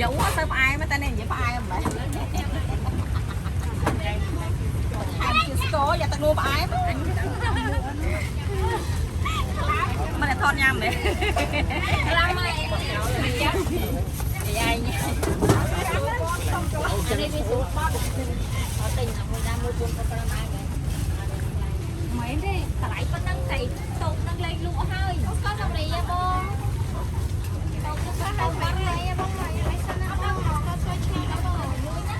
dẫu sao ai mà ta nên vậy ai không vậy hai chiếc số giờ ta mua ai mà là thon nhầm đấy lắm mày vậy ai nhỉ mấy đi tại có nâng thầy tụt nâng lên luôn hơi có trong này nha bông tụt có hai bạn này nha bông này hãy xem nó đâu nó có xoay chi nó có luôn nhá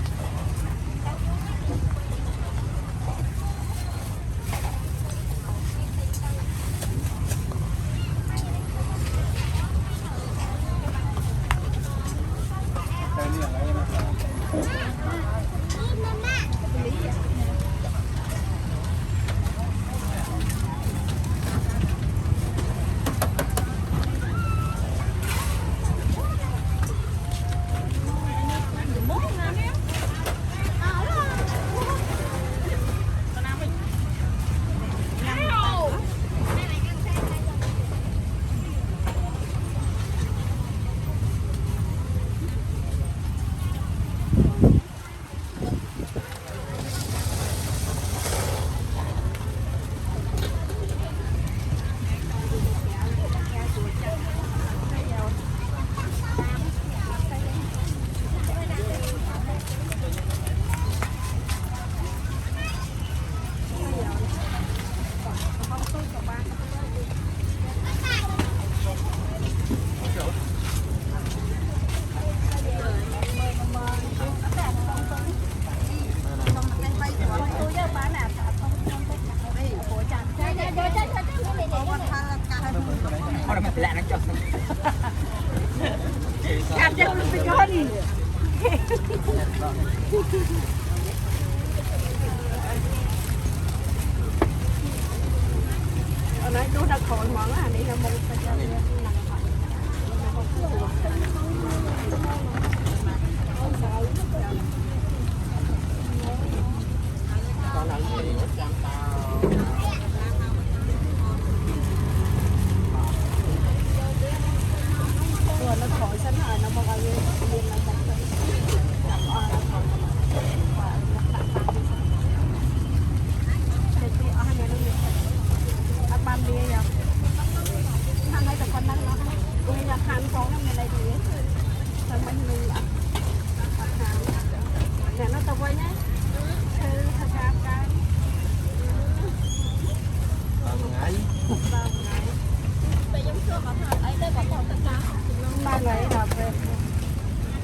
nói chú đã khỏi món à đi là một nó khỏi sánh rồi nó bao nhiêu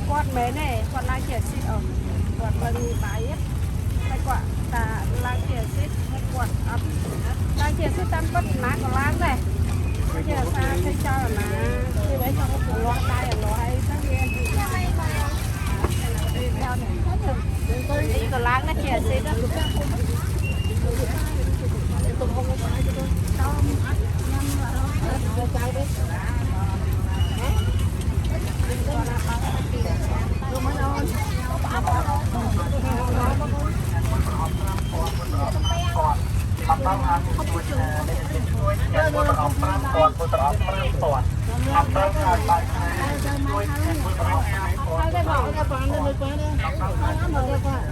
quạt mấy này quạt lá chè xịt ở quạt bagi bái hay quạt ta lá chè xịt hay quạt ấp lá chè xịt tan bất lá còn lá này bây giờ sao thấy cho là khi đấy cho nó loa tay ở loa hay tất nhiên theo này còn láng nó chè xịt đó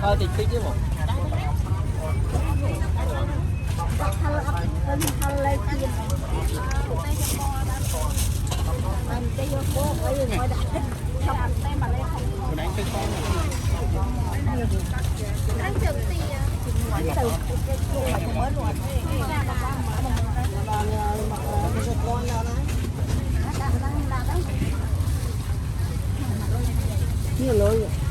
thôi thì tí chứ một nhiều lối